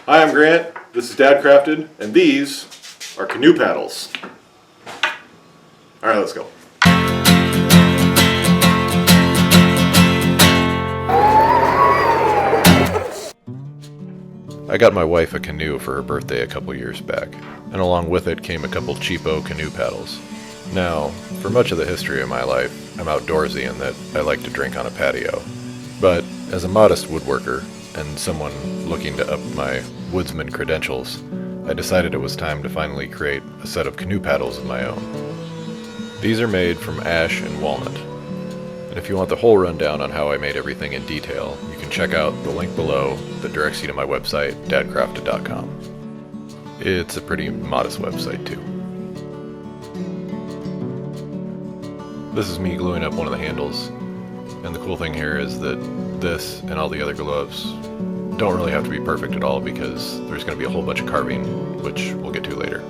Hi, I'm Grant, this is Dad Crafted, and these are Canoe Paddles. Alright, let's go. I got my wife a canoe for her birthday a couple years back, and along with it came a couple cheapo canoe paddles. Now, for much of the history of my life, I'm outdoorsy in that I like to drink on a patio. But as a modest woodworker, and someone looking to up my woodsman credentials, I decided it was time to finally create a set of canoe paddles of my own. These are made from ash and walnut. And if you want the whole rundown on how I made everything in detail, you can check out the link below that directs you to my website, dadcrafted.com. It's a pretty modest website too. This is me gluing up one of the handles, and the cool thing here is that this and all the other glue-ups don't really have to be perfect at all because there's going to be a whole bunch of carving, which we'll get to later.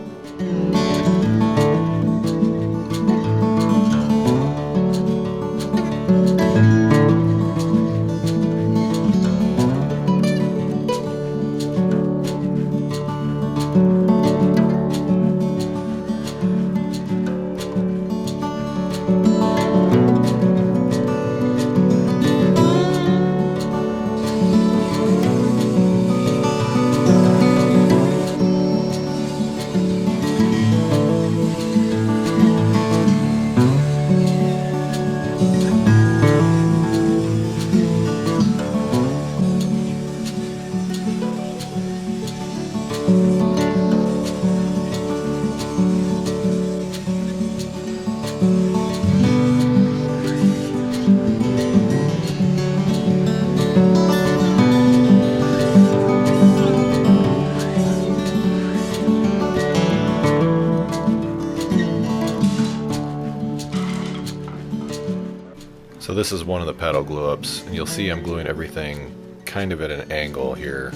So this is one of the paddle glue-ups, and you'll see I'm gluing everything kind of at an angle here,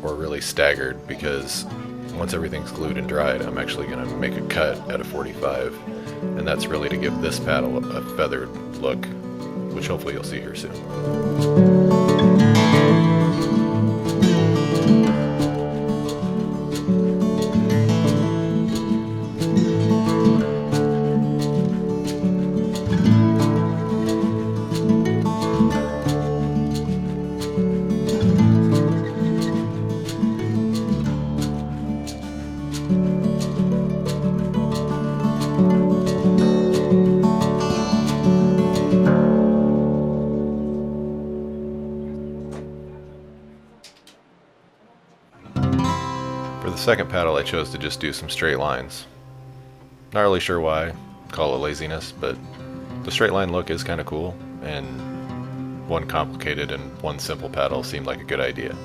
or really staggered, because once everything's glued and dried, I'm actually going to make a cut at a 45, and that's really to give this paddle a feathered look, which hopefully you'll see here soon. For the second paddle, I chose to just do some straight lines. Not really sure why, call it laziness, but the straight line look is kind of cool, and one complicated and one simple paddle seemed like a good idea.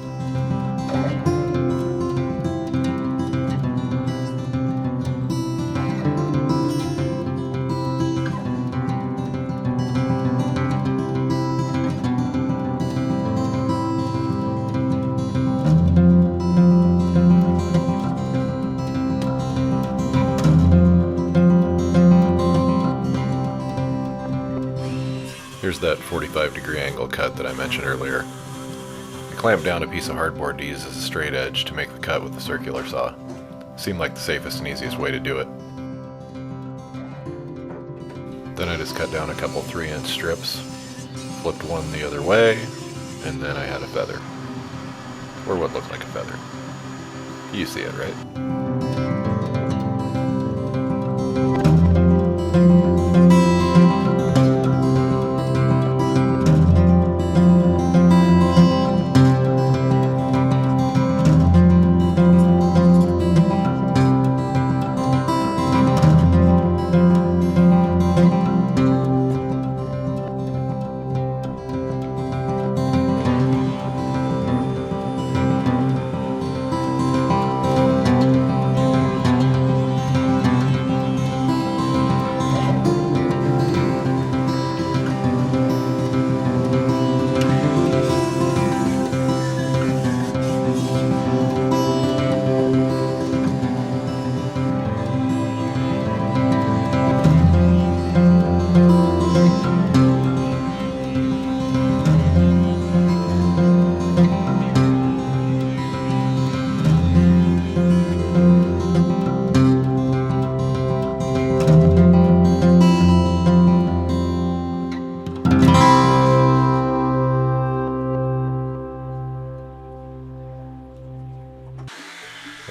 Here's that 45-degree angle cut that I mentioned earlier. I clamped down a piece of hardboard to use as a straight edge to make the cut with the circular saw. Seemed like the safest and easiest way to do it. Then I just cut down a couple 3-inch strips, flipped one the other way, and then I had a feather. Or what looked like a feather. You see it, right?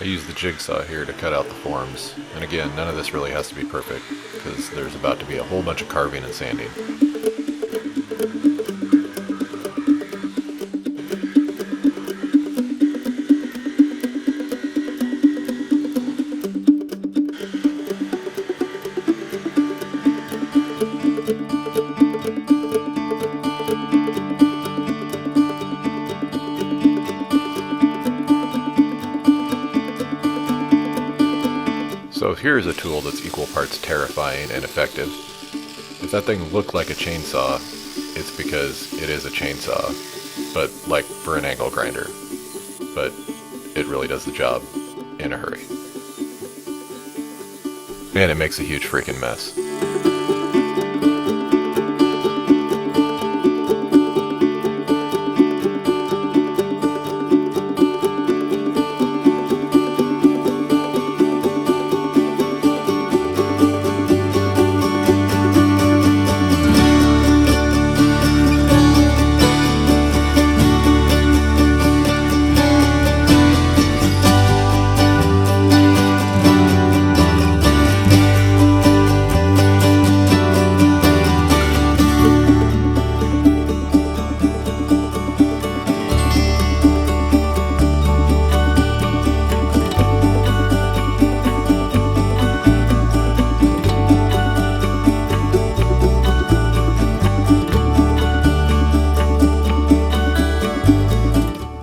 I use the Jigsaw here to cut out the forms, and again, none of this really has to be perfect, because there's about to be a whole bunch of carving and sanding. So here's a tool that's equal parts terrifying and effective. If that thing looked like a chainsaw, it's because it is a chainsaw, but like for an angle grinder. But it really does the job in a hurry. And it makes a huge freaking mess.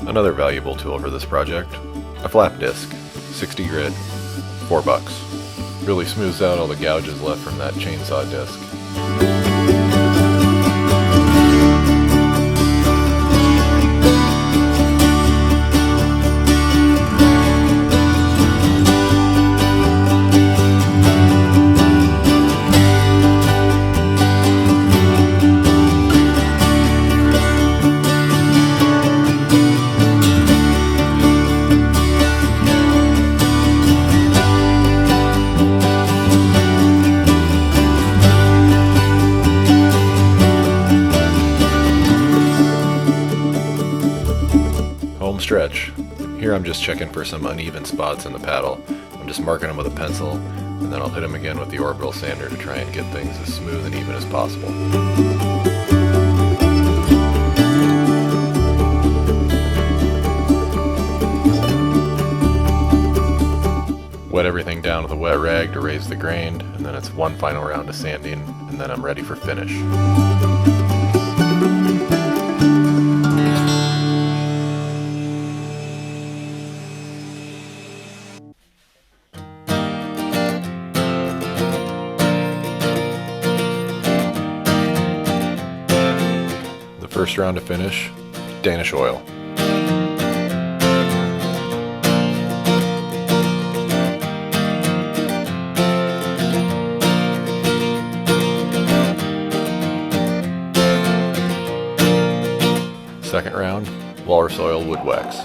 Another valuable tool for this project, a flap disc, 60 grit, $4. Really smooths out all the gouges left from that chainsaw disc. Home stretch. Here I'm just checking for some uneven spots in the paddle. I'm just marking them with a pencil, and then I'll hit them again with the Orbital sander to try and get things as smooth and even as possible. Wet everything down with a wet rag to raise the grain, and then it's one final round of sanding, and then I'm ready for finish. First round to finish, Danish oil. Second round, walrus oil wood wax.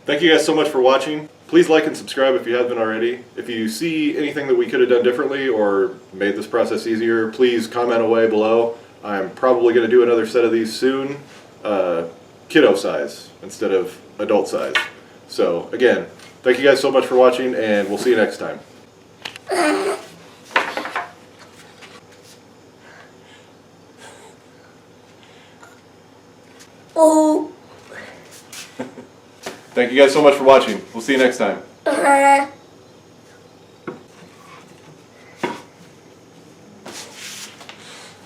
Thank you guys so much for watching. Please like and subscribe if you haven't already. If you see anything that we could have done differently or made this process easier, please comment away below. I'm probably going to do another set of these soon, kiddo size instead of adult size. So again, thank you guys so much for watching, and we'll see you next time. Oh. Thank you guys so much for watching. We'll see you next time.